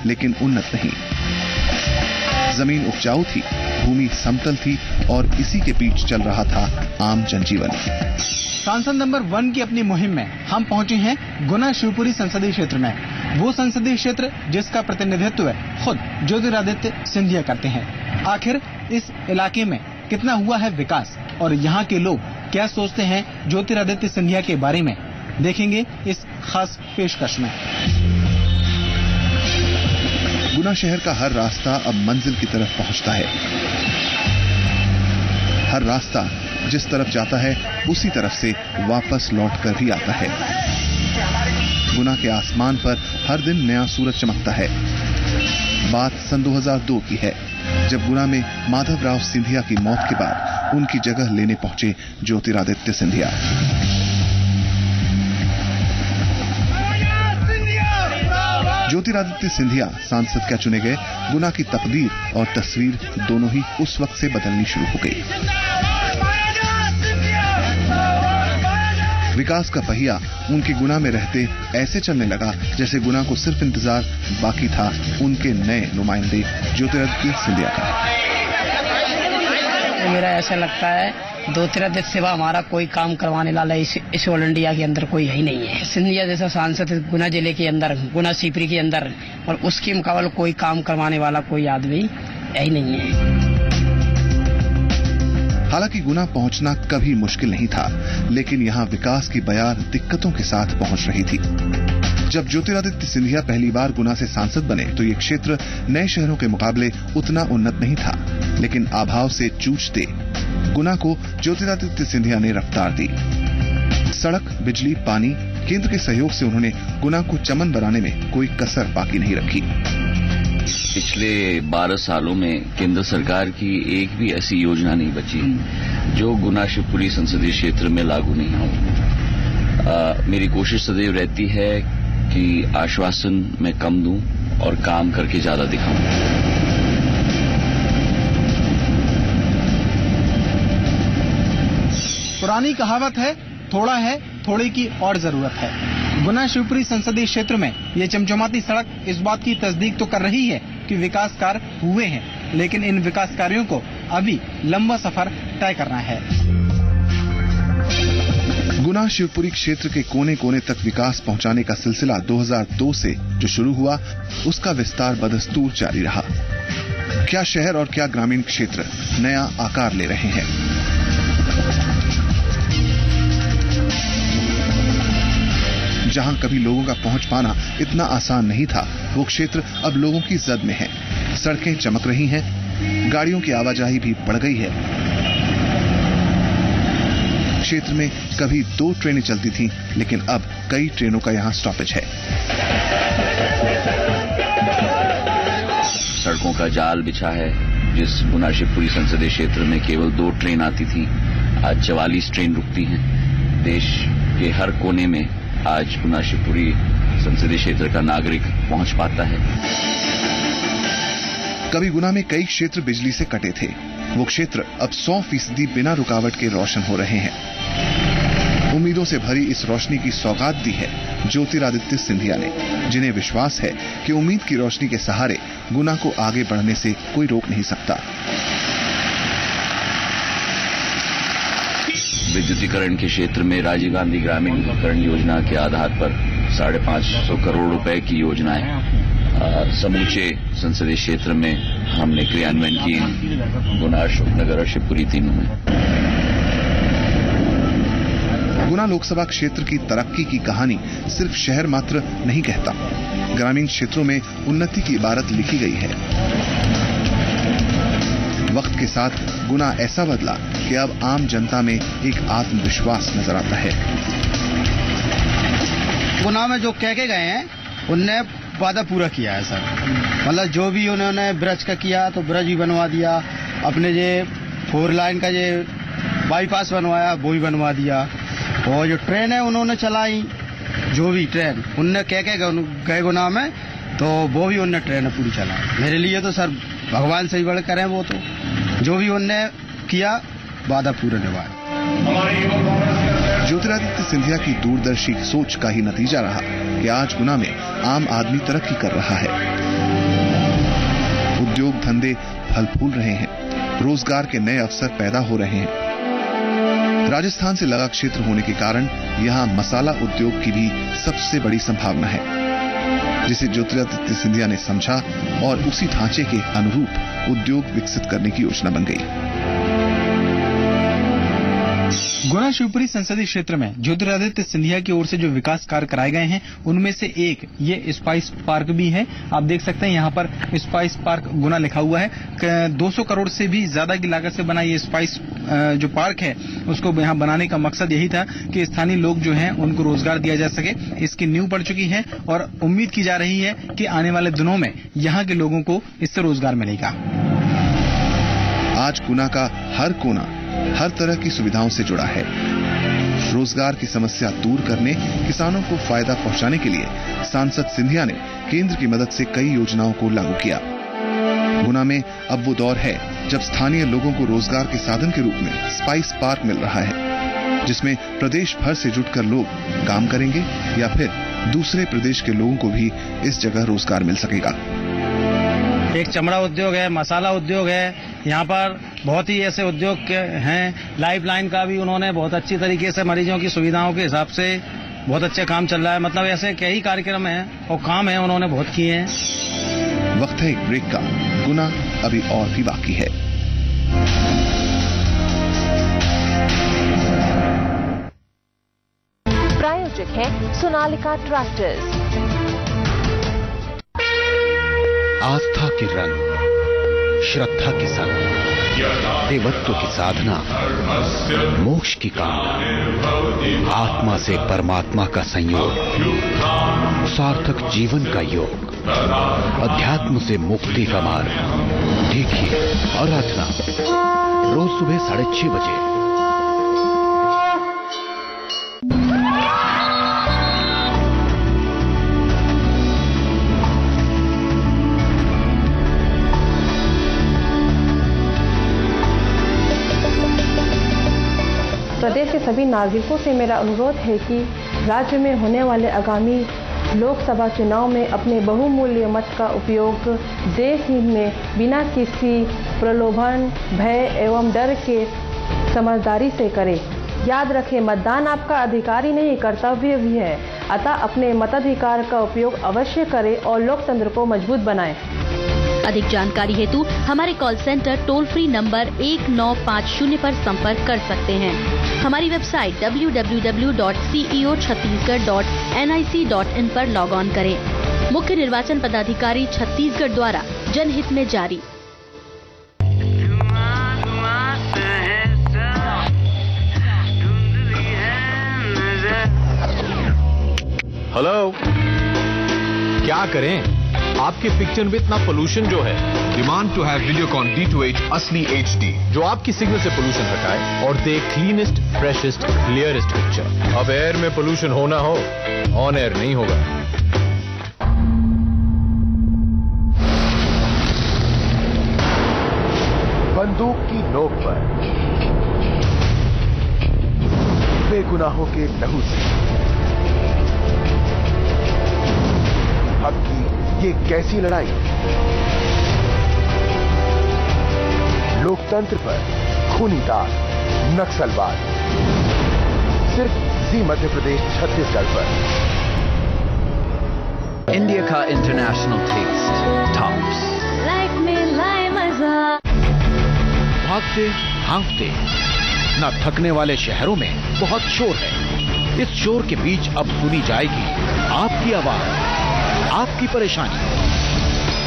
लेकिन उन्नत नहीं। जमीन उपजाऊ थी, भूमि समतल थी और इसी के बीच चल रहा था आम जनजीवन। सांसद नंबर 1 की अपनी मुहिम में हम पहुंचे हैं गुना शिवपुरी संसदीय क्षेत्र में। वो संसदीय क्षेत्र जिसका प्रतिनिधित्व खुद ज्योतिरादित्य सिंधिया करते हैं। आखिर इस इलाके में कितना हुआ है विकास और यहाँ के लोग क्या सोचते हैं ज्योतिरादित्य सिंधिया के बारे में, देखेंगे इस खास पेशकश में। गुना शहर का हर रास्ता अब मंजिल की तरफ पहुंचता है। हर रास्ता जिस तरफ जाता है उसी तरफ से वापस लौटकर भी आता है। गुना के आसमान पर हर दिन नया सूरज चमकता है। बात सन 2002 की है, जब गुना में माधवराव सिंधिया की मौत के बाद उनकी जगह लेने पहुंचे ज्योतिरादित्य सिंधिया। ज्योतिरादित्य सिंधिया सांसद क्या चुने गए, गुना की तकदीर और तस्वीर दोनों ही उस वक्त से बदलनी शुरू हो गई। विकास का पहिया उनके गुना में रहते ऐसे चलने लगा जैसे गुना को सिर्फ इंतजार बाकी था उनके नए नुमाइंदे ज्योतिरादित्य सिंधिया का। मेरा ऐसा लगता है ज्योतिरादित्य सिवा हमारा कोई काम करवाने वाला इस ऑल इंडिया के अंदर कोई ही नहीं है। सिंधिया जैसा सांसद गुना जिले के अंदर, गुना शिवपुरी के अंदर, और उसके मुकाबले कोई काम करवाने वाला कोई आदमी यही नहीं है। हालांकि गुना पहुंचना कभी मुश्किल नहीं था, लेकिन यहाँ विकास की बयार दिक्कतों के साथ पहुंच रही थी। जब ज्योतिरादित्य सिंधिया पहली बार गुना से सांसद बने तो ये क्षेत्र नए शहरों के मुकाबले उतना उन्नत नहीं था, लेकिन अभाव से जूझते गुना को ज्योतिरादित्य सिंधिया ने रफ्तार दी। सड़क, बिजली, पानी, केंद्र के सहयोग से उन्होंने गुना को चमन बनाने में कोई कसर बाकी नहीं रखी। पिछले 12 सालों में केंद्र सरकार की एक भी ऐसी योजना नहीं बची जो गुना शिवपुरी संसदीय क्षेत्र में लागू नहीं हो। मेरी कोशिश सदैव रहती है कि आश्वासन मैं कम दूं और काम करके ज्यादा दिखाऊं। पुरानी कहावत है, थोड़ा है थोड़े की और जरूरत है। गुना शिवपुरी संसदीय क्षेत्र में ये चमचमाती सड़क इस बात की तस्दीक तो कर रही है कि विकास कार्य हुए हैं, लेकिन इन विकास कार्यों को अभी लंबा सफर तय करना है। गुना शिवपुरी क्षेत्र के कोने कोने तक विकास पहुंचाने का सिलसिला 2002 से जो शुरू हुआ, उसका विस्तार बदस्तूर जारी रहा। क्या शहर और क्या ग्रामीण क्षेत्र नया आकार ले रहे हैं। जहां कभी लोगों का पहुंच पाना इतना आसान नहीं था, वो क्षेत्र अब लोगों की जद में है। सड़कें चमक रही हैं, गाड़ियों की आवाजाही भी बढ़ गई है। क्षेत्र में कभी 2 ट्रेनें चलती थीं, लेकिन अब कई ट्रेनों का यहां स्टॉपेज है। सड़कों का जाल बिछा है। जिस गुना शिवपुरी संसदीय क्षेत्र में केवल 2 ट्रेन आती थी, आज 44 ट्रेन रुकती हैं। देश के हर कोने में आज गुना शिवपुरी संसदीय क्षेत्र का नागरिक पहुंच पाता है। कभी गुना में कई क्षेत्र बिजली से कटे थे, वो क्षेत्र अब 100% बिना रुकावट के रोशन हो रहे हैं। उम्मीदों से भरी इस रोशनी की सौगात दी है ज्योतिरादित्य सिंधिया ने, जिन्हें विश्वास है कि उम्मीद की रोशनी के सहारे गुना को आगे बढ़ने से कोई रोक नहीं सकता। विद्युतीकरण के क्षेत्र में राजीव गांधी ग्रामीण विद्युतीकरण योजना के आधार पर 550 करोड़ रुपए की योजनाएं समूचे संसदीय क्षेत्र में हमने क्रियान्वयन की, गुना, अशोकनगर और शिवपुरी तीनों में। गुना लोकसभा क्षेत्र की तरक्की की कहानी सिर्फ शहर मात्र नहीं कहता, ग्रामीण क्षेत्रों में उन्नति की इबारत लिखी गई है। वक्त के साथ गुना ऐसा बदला कि अब आम जनता में एक आत्मविश्वास नजर आता है। गुना में जो कह के गए हैं उनने वादा पूरा किया है सर। मतलब जो भी उन्होंने ब्रिज का किया तो ब्रिज भी बनवा दिया, अपने ये 4 लाइन का ये बाईपास बनवाया वो भी बनवा दिया, और जो ट्रेन है उन्होंने चलाई, जो भी ट्रेन उनने कह के गए गुना में तो वो भी उनने ट्रेन पूरी चलाई। मेरे लिए तो सर भगवान से ही बड़े करें, वो तो जो भी उनने किया वादा पूरा निभाया। ज्योतिरादित्य सिंधिया की दूरदर्शी सोच का ही नतीजा रहा कि आज गुना में आम आदमी तरक्की कर रहा है। उद्योग धंधे फल फूल रहे हैं, रोजगार के नए अवसर पैदा हो रहे हैं। राजस्थान से लगा क्षेत्र होने के कारण यहां मसाला उद्योग की भी सबसे बड़ी संभावना है, जिसे ज्योतिरादित्य सिंधिया ने समझा और उसी ढांचे के अनुरूप उद्योग विकसित करने की योजना बन गई। गुना शिवपुरी संसदीय क्षेत्र में ज्योतिरादित्य सिंधिया की ओर से जो विकास कार्य कराए गए हैं उनमें से एक ये स्पाइस पार्क भी है। आप देख सकते हैं यहाँ पर स्पाइस पार्क गुना लिखा हुआ है। 200 करोड़ से भी ज्यादा की लागत से बना ये स्पाइस जो पार्क है उसको यहाँ बनाने का मकसद यही था कि स्थानीय लोग जो हैं उनको रोजगार दिया जा सके। इसकी नींव पड़ चुकी है और उम्मीद की जा रही है कि आने वाले दिनों में यहाँ के लोगों को इससे रोजगार मिलेगा। आज गुना का हर कोना हर तरह की सुविधाओं से जुड़ा है। रोजगार की समस्या दूर करने, किसानों को फायदा पहुंचाने के लिए सांसद सिंधिया ने केंद्र की मदद से कई योजनाओं को लागू किया। गुना में अब वो दौर है जब स्थानीय लोगों को रोजगार के साधन के रूप में स्पाइस पार्क मिल रहा है, जिसमें प्रदेश भर से जुटकर लोग काम करेंगे या फिर दूसरे प्रदेश के लोगों को भी इस जगह रोजगार मिल सकेगा। एक चमड़ा उद्योग है, मसाला उद्योग है, यहाँ पर बहुत ही ऐसे उद्योग हैं। लाइफलाइन का भी उन्होंने बहुत अच्छी तरीके से मरीजों की सुविधाओं के हिसाब से बहुत अच्छे काम चल रहा है। मतलब ऐसे कई कार्यक्रम हैं और काम है उन्होंने बहुत किए हैं। वक्त है एक ब्रेक का। गुना अभी और भी बाकी है। प्रायोजक है सोनालिका ट्रैक्टर्स। आस्था के रंग, श्रद्धा के संग, देवत्व की साधना, मोक्ष की कामना, आत्मा से परमात्मा का संयोग, सार्थक जीवन का योग, अध्यात्म से मुक्ति का मार्ग। देखिए आराधना रोज सुबह 6:30 बजे। प्रदेश के सभी नागरिकों से मेरा अनुरोध है कि राज्य में होने वाले आगामी लोकसभा चुनाव में अपने बहुमूल्य मत का उपयोग देश हित में बिना किसी प्रलोभन, भय एवं डर के समझदारी से करें। याद रखें, मतदान आपका अधिकार ही नहीं, कर्तव्य भी है। अतः अपने मताधिकार का उपयोग अवश्य करें और लोकतंत्र को मजबूत बनाएं। अधिक जानकारी हेतु हमारे call centre toll free number 1950 पर संपर्क कर सकते हैं। हमारी वेबसाइट www.ceochhattisgarh.nic.in पर लॉग ऑन करें। मुख्य निर्वाचन पदाधिकारी छत्तीसगढ़ द्वारा जनहित में जारी। हेलो, क्या करें? आपके पिक्चर में इतना पोल्यूशन जो है। Demand to have Videocon D2H असली HD, जो आपकी सिग्नल से पोल्यूशन हटाए और दे क्लीनेस्ट, फ्रेशेस्ट, क्लियरेस्ट पिक्चर। अब एयर में पोल्यूशन होना हो, ऑन एयर नहीं होगा। बंदूक की नोक पर बेगुनाहों के लहू से हक की ये कैसी लड़ाई? लोकतंत्र पर खूनी तार, नक्सलवाद, सिर्फ जी मध्य प्रदेश छत्तीसगढ़ पर। इंडिया का इंटरनेशनल टेस्ट टॉप्स। लाइफ में लाए मजा। भागते भागते न थकने वाले शहरों में बहुत शोर है। इस शोर के बीच अब सुनी जाएगी आपकी आवाज, आपकी परेशानी,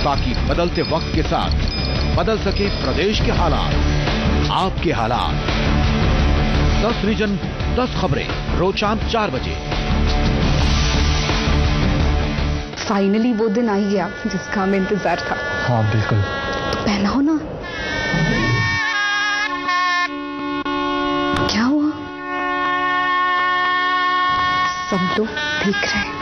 ताकि बदलते वक्त के साथ बदल सके प्रदेश के हालात, आपके हालात। 10 रीजन 10 खबरें रोज शाम 4 बजे। फाइनली वो दिन आ ही गया जिसका हमें इंतजार था। हाँ बिल्कुल। तो पहनाओ ना। क्या हुआ? सब लोग देख रहे हैं।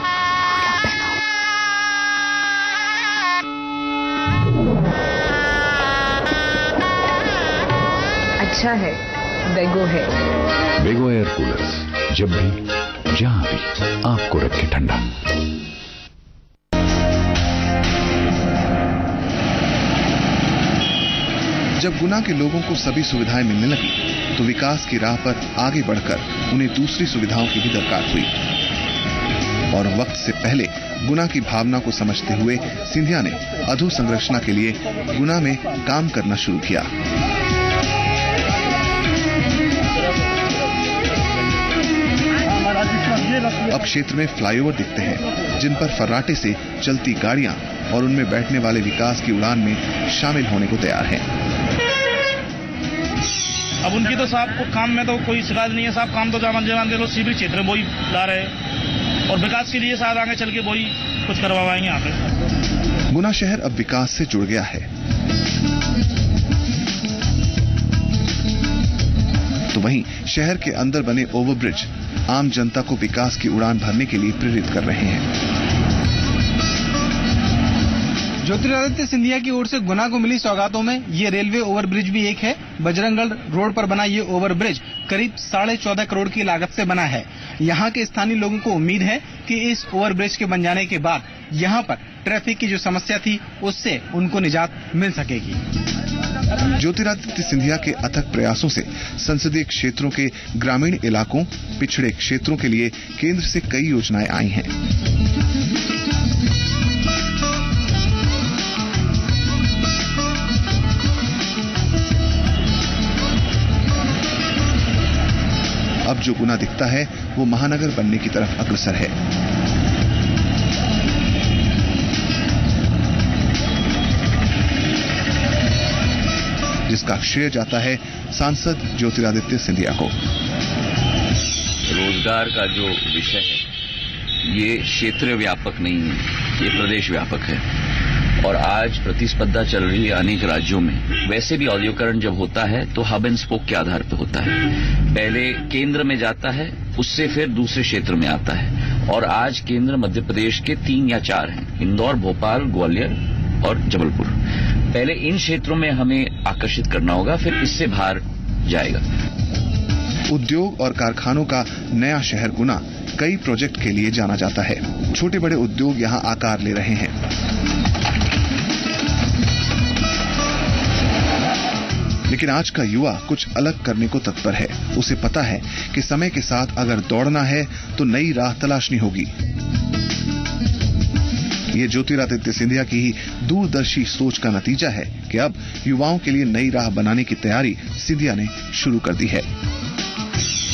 अच्छा है, बेगो है। बेगो एयर कूलर्स, जब भी जहां भी आपको रखे ठंडा। जब गुना के लोगों को सभी सुविधाएं मिलने लगी तो विकास की राह पर आगे बढ़कर उन्हें दूसरी सुविधाओं की भी दरकार हुई और वक्त से पहले गुना की भावना को समझते हुए सिंधिया ने अधोसंरचना के लिए गुना में काम करना शुरू किया। अब क्षेत्र में फ्लाईओवर दिखते हैं जिन पर फर्राटे से चलती गाड़ियां और उनमें बैठने वाले विकास की उड़ान में शामिल होने को तैयार हैं। अब उनकी तो साहब काम में तो कोई शिकायत नहीं है साहब, काम तो जवान के लोग सीपी क्षेत्र में वही ला रहे हैं और विकास के लिए साथ आगे चल के वही कुछ करवाएंगे यहाँ पे। गुना शहर अब विकास से जुड़ गया है तो वहीं शहर के अंदर बने ओवरब्रिज आम जनता को विकास की उड़ान भरने के लिए प्रेरित कर रहे हैं। ज्योतिरादित्य सिंधिया की ओर से गुना को मिली सौगातों में ये रेलवे ओवरब्रिज भी एक है। बजरंगगढ़ रोड पर बना ये ओवरब्रिज करीब 14.5 करोड़ की लागत से बना है। यहाँ के स्थानीय लोगों को उम्मीद है कि इस ओवरब्रिज के बन जाने के बाद यहाँ पर ट्रैफिक की जो समस्या थी उससे उनको निजात मिल सकेगी। ज्योतिरादित्य सिंधिया के अथक प्रयासों से संसदीय क्षेत्रों के ग्रामीण इलाकों, पिछड़े क्षेत्रों के लिए केंद्र से कई योजनाएं आई हैं। अब जो गुना दिखता है वो महानगर बनने की तरफ अग्रसर है। जिसका श्रेय जाता है सांसद ज्योतिरादित्य सिंधिया को। रोजगार का जो विषय है ये क्षेत्र व्यापक नहीं है, ये प्रदेश व्यापक है और आज प्रतिस्पर्धा चल रही है अनेक राज्यों में। वैसे भी औद्योगिकरण जब होता है तो हब एंड स्पोक के आधार पर होता है। पहले केंद्र में जाता है, उससे फिर दूसरे क्षेत्र में आता है और आज केंद्र मध्य प्रदेश के 3 या 4 हैं, इंदौर, भोपाल, ग्वालियर और जबलपुर। पहले इन क्षेत्रों में हमें आकर्षित करना होगा, फिर इससे बाहर जाएगा। उद्योग और कारखानों का नया शहर गुना कई प्रोजेक्ट के लिए जाना जाता है। छोटे बड़े उद्योग यहाँ आकार ले रहे हैं। लेकिन आज का युवा कुछ अलग करने को तत्पर है। उसे पता है कि समय के साथ अगर दौड़ना है तो नई राह तलाशनी होगी। ये ज्योतिरादित्य सिंधिया की ही दूरदर्शी सोच का नतीजा है कि अब युवाओं के लिए नई राह बनाने की तैयारी सिंधिया ने शुरू कर दी है।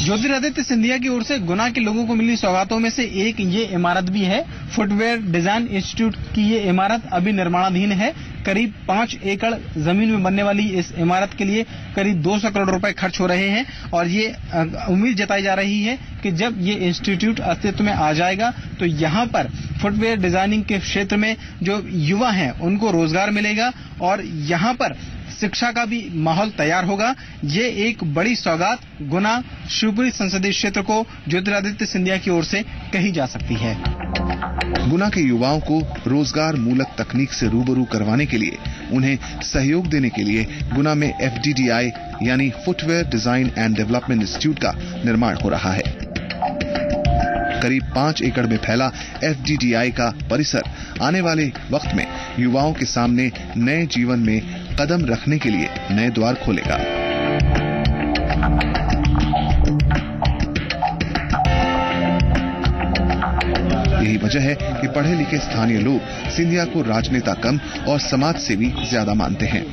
ज्योतिरादित्य सिंधिया की ओर से गुना के लोगों को मिली सौगातों में से एक ये इमारत भी है। फुटवेयर डिजाइन इंस्टीट्यूट की ये इमारत अभी निर्माणाधीन है। करीब 5 एकड़ जमीन में बनने वाली इस इमारत के लिए करीब 200 करोड़ रुपए खर्च हो रहे हैं और ये उम्मीद जताई जा रही है कि जब ये इंस्टीट्यूट अस्तित्व में आ जाएगा तो यहाँ पर फुटवेयर डिजाइनिंग के क्षेत्र में जो युवा हैं उनको रोजगार मिलेगा और यहाँ पर शिक्षा का भी माहौल तैयार होगा। ये एक बड़ी सौगात गुना शिवपुरी संसदीय क्षेत्र को ज्योतिरादित्य सिंधिया की ओर से कही जा सकती है। गुना के युवाओं को रोजगार मूलक तकनीक से रूबरू करवाने के लिए, उन्हें सहयोग देने के लिए गुना में FDDI यानी footwear design and development institute का निर्माण हो रहा है। करीब 5 एकड़ में फैला FDDI का परिसर आने वाले वक्त में युवाओं के सामने नए जीवन में कदम रखने के लिए नए द्वार खोलेगा। यही वजह है कि पढ़े लिखे स्थानीय लोग सिंधिया को राजनेता कम और समाज सेवी ज्यादा मानते हैं।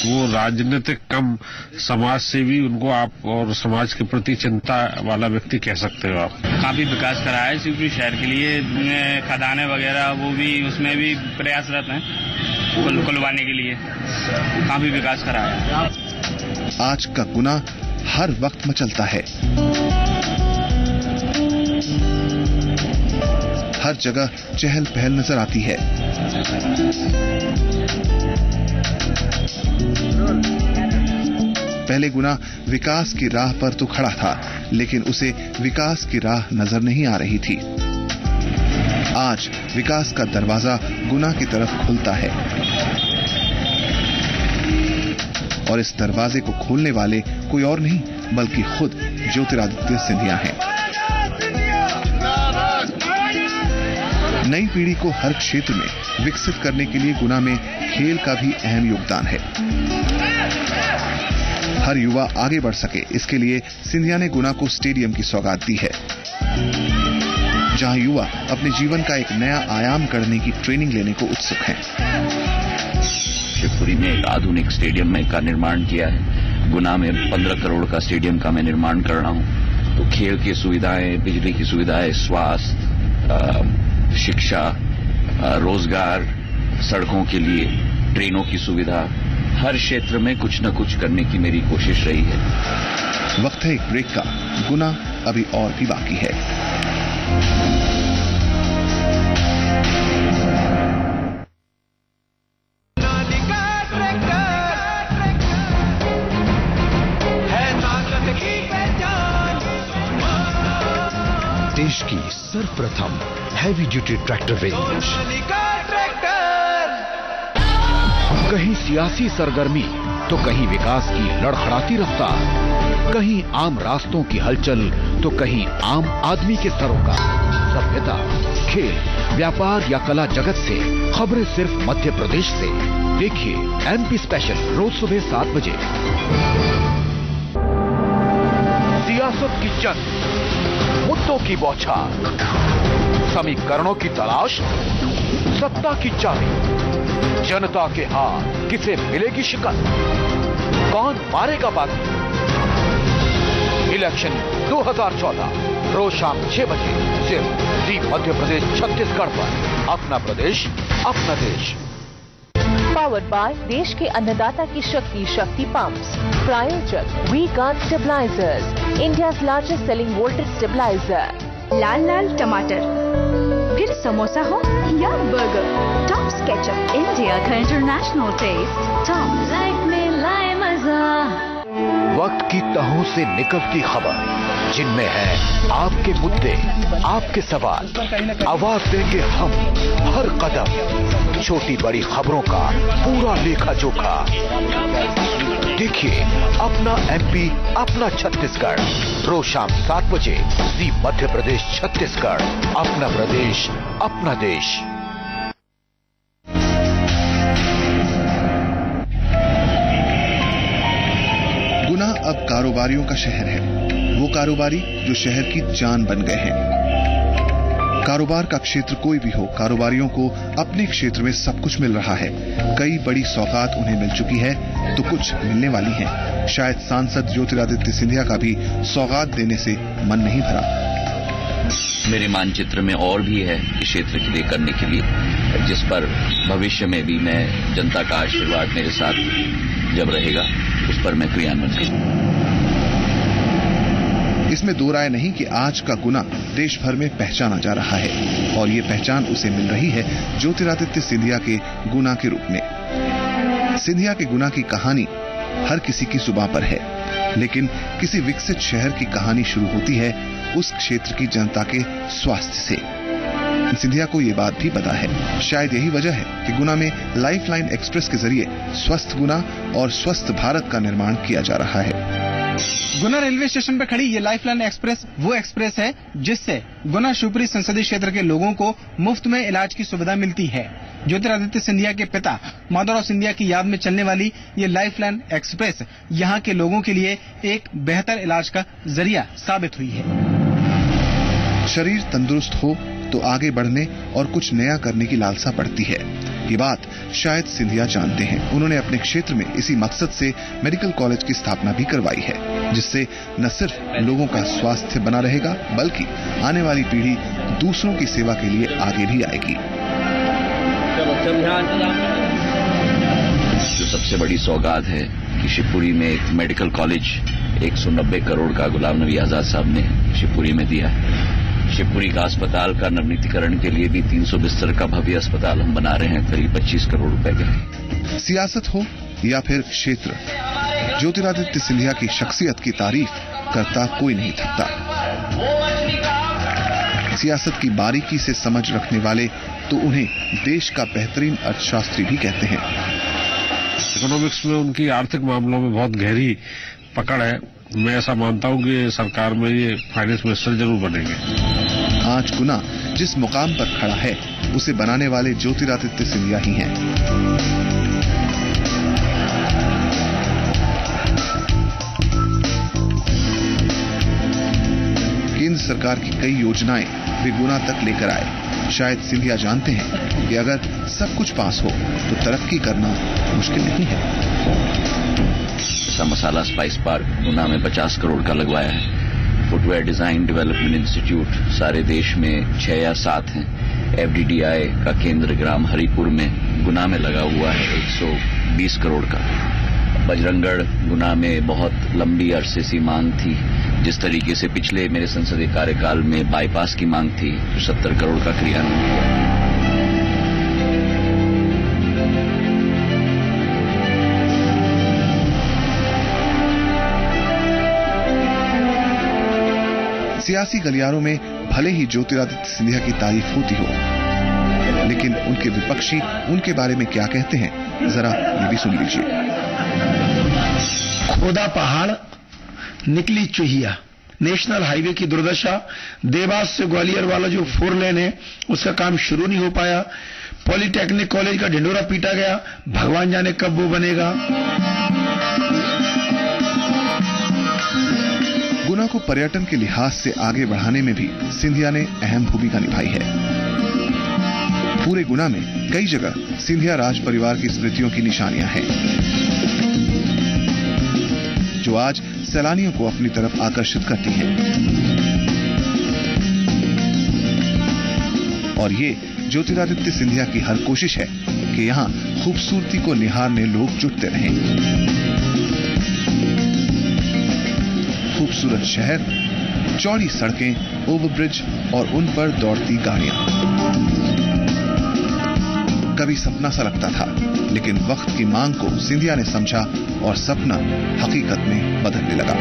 वो राजनीतिक कम समाज सेवी, उनको आप और समाज के प्रति चिंता वाला व्यक्ति कह सकते हो आप। काफी विकास करा है शिवपुरी शहर के लिए, खदानें वगैरह वो भी उसमें भी प्रयासरत हैं खुलवाने के लिए। काफी विकास करा है। आज का गुना हर वक्त मचलता है। हर जगह चहल पहल नजर आती है। पहले गुना विकास की राह पर तो खड़ा था, लेकिन उसे विकास की राह नजर नहीं आ रही थी। आज विकास का दरवाजा गुना की तरफ खुलता है और इस दरवाजे को खोलने वाले कोई और नहीं बल्कि खुद ज्योतिरादित्य सिंधिया हैं। नई पीढ़ी को हर क्षेत्र में विकसित करने के लिए गुना में खेल का भी अहम योगदान है। हर युवा आगे बढ़ सके, इसके लिए सिंधिया ने गुना को स्टेडियम की सौगात दी है, जहां युवा अपने जीवन का एक नया आयाम गढ़ने की ट्रेनिंग लेने को उत्सुक हैं। शिवपुरी में एक आधुनिक स्टेडियम का निर्माण किया है। गुना में 15 करोड़ का स्टेडियम का मैं निर्माण कर रहा हूं। तो खेल की सुविधाएं, बिजली की सुविधाएं, स्वास्थ्य, शिक्षा, रोजगार, सड़कों के लिए ट्रेनों की सुविधा, हर क्षेत्र में कुछ न कुछ करने की मेरी कोशिश रही है। वक्त है एक ब्रेक का। गुना अभी और भी बाकी है। देश की सर्वप्रथम हैवी ड्यूटी ट्रैक्टर रेंज। कहीं सियासी सरगर्मी तो कहीं विकास की लड़खड़ाती रफ्तार, कहीं आम रास्तों की हलचल तो कहीं आम आदमी के सरोकार। सभ्यता, खेल, व्यापार या कला जगत से खबरें सिर्फ मध्य प्रदेश से। देखिए एमपी स्पेशल रोज सुबह 7 बजे। सियासत की जंग, मुद्दों की बौछार, समीकरणों की तलाश, सत्ता की चाबी, जनता के हाथ किसे मिलेगी शिकस्त, कौन मारेगा बाजी। इलेक्शन 2014 रोज शाम 6 बजे सिर्फ जी मध्य प्रदेश छत्तीसगढ़ पर। अपना प्रदेश, अपना देश। पावर्ड बाय देश के अन्नदाता की शक्ति, शक्ति पंप्स। प्रायोजक V guard stabilisers, India largest selling voltage stabiliser. लाल लाल टमाटर, फिर समोसा हो या बर्गर, टॉप्स केचप, इंडिया का इंटरनेशनल टेस्ट। टॉप्स लाइफ में लाए मजा। वक्त की तहों से निकलती खबर, जिनमें है आपके मुद्दे, आपके सवाल। आवाज देंगे हम हर कदम, छोटी बड़ी खबरों का पूरा लेखा जोखा। देखिए अपना एमपी, अपना छत्तीसगढ़, रोज शाम 7 बजे जी मध्य प्रदेश छत्तीसगढ़। अपना प्रदेश, अपना देश। गुना अब कारोबारियों का शहर है। वो कारोबारी जो शहर की जान बन गए हैं। कारोबार का क्षेत्र कोई भी हो, कारोबारियों को अपने क्षेत्र में सब कुछ मिल रहा है। कई बड़ी सौगात उन्हें मिल चुकी है तो कुछ मिलने वाली हैं। शायद सांसद ज्योतिरादित्य सिंधिया का भी सौगात देने से मन नहीं भरा। मेरे मानचित्र में और भी है इस क्षेत्र के लिए करने के लिए, जिस पर भविष्य में भी मैं जनता का आशीर्वाद मेरे साथ जब रहेगा उस पर मैं क्रियान्वयन करूंगा। इसमें दो राय नहीं कि आज का गुना देश भर में पहचाना जा रहा है और ये पहचान उसे मिल रही है ज्योतिरादित्य सिंधिया के गुना के रूप में। सिंधिया के गुना की कहानी हर किसी की जुबां पर है, लेकिन किसी विकसित शहर की कहानी शुरू होती है उस क्षेत्र की जनता के स्वास्थ्य से। सिंधिया को ये बात भी पता है। शायद यही वजह है कि गुना में लाइफलाइन एक्सप्रेस के जरिए स्वस्थ गुना और स्वस्थ भारत का निर्माण किया जा रहा है। गुना रेलवे स्टेशन पर खड़ी ये लाइफलाइन एक्सप्रेस वो एक्सप्रेस है जिससे गुना शिवपुरी संसदीय क्षेत्र के लोगों को मुफ्त में इलाज की सुविधा मिलती है। ज्योतिरादित्य सिंधिया के पिता माधवराव सिंधिया की याद में चलने वाली ये लाइफलाइन एक्सप्रेस यहाँ के लोगों के लिए एक बेहतर इलाज का जरिया साबित हुई है। शरीर तंदुरुस्त हो तो आगे बढ़ने और कुछ नया करने की लालसा बढ़ती है। ये बात शायद सिंधिया जानते हैं। उन्होंने अपने क्षेत्र में इसी मकसद से मेडिकल कॉलेज की स्थापना भी करवाई है, जिससे न सिर्फ लोगों का स्वास्थ्य बना रहेगा बल्कि आने वाली पीढ़ी दूसरों की सेवा के लिए आगे भी आएगी। जो सबसे बड़ी सौगात है कि शिवपुरी में एक मेडिकल कॉलेज 190 करोड़ का गुलाम नबी आजाद साहब ने शिवपुरी में दिया है। शिवपुरी का अस्पताल का नवीनीकरण के लिए भी 300 बिस्तर का भव्य अस्पताल हम बना रहे हैं, करीब 25 करोड़ रुपए के। सियासत हो या फिर क्षेत्र, ज्योतिरादित्य सिंधिया की शख्सियत की तारीफ करता कोई नहीं थकता। सियासत की बारीकी से समझ रखने वाले तो उन्हें देश का बेहतरीन अर्थशास्त्री भी कहते हैं। इकोनॉमिक्स में उनकी आर्थिक मामलों में बहुत गहरी पकड़ है। मैं ऐसा मानता हूं कि सरकार में ये फाइनेंस मिनिस्टर जरूर बनेंगे। आज गुना जिस मुकाम पर खड़ा है उसे बनाने वाले ज्योतिरादित्य सिंधिया ही हैं। केंद्र सरकार की कई योजनाएं वे गुना तक लेकर आए। शायद सिंधिया जानते हैं कि अगर सब कुछ पास हो तो तरक्की करना मुश्किल नहीं है। मसाला स्पाइस पार्क गुना में 50 करोड़ का लगवाया है। फुटवेयर डिजाइन डेवलपमेंट इंस्टीट्यूट सारे देश में 6 या 7 हैं। FDDI का केंद्र ग्राम हरिपुर में गुना में लगा हुआ है 120 करोड़ का। बजरंगगढ़ गुना में बहुत लंबी अरसे से मांग थी। जिस तरीके से पिछले मेरे संसदीय कार्यकाल में बाईपास की मांग थी, 70 करोड़ का क्रियान्वयन हुआ। सियासी गलियारों में भले ही ज्योतिरादित्य सिंधिया की तारीफ होती हो, लेकिन उनके विपक्षी उनके बारे में क्या कहते हैं, जरा ये भी सुन लीजिए। खोदा पहाड़ निकली चूहिया। नेशनल हाईवे की दुर्दशा। देवास से ग्वालियर वाला जो 4 लेन है उसका काम शुरू नहीं हो पाया। पॉलिटेक्निक कॉलेज का ढिंडोरा पीटा गया, भगवान जाने कब वो बनेगा। गुना को पर्यटन के लिहाज से आगे बढ़ाने में भी सिंधिया ने अहम भूमिका निभाई है। पूरे गुना में कई जगह सिंधिया राज परिवार की स्मृतियों की निशानियां हैं, जो आज सैलानियों को अपनी तरफ आकर्षित करती हैं। और ये ज्योतिरादित्य सिंधिया की हर कोशिश है कि यहां खूबसूरती को निहारने लोग जुटते रहें। खूबसूरत शहर, चौड़ी सड़कें, ओवरब्रिज और उन पर दौड़ती गाड़ियां। कभी सपना सा लगता था, लेकिन वक्त की मांग को सिंधिया ने समझा और सपना हकीकत में बदलने लगा।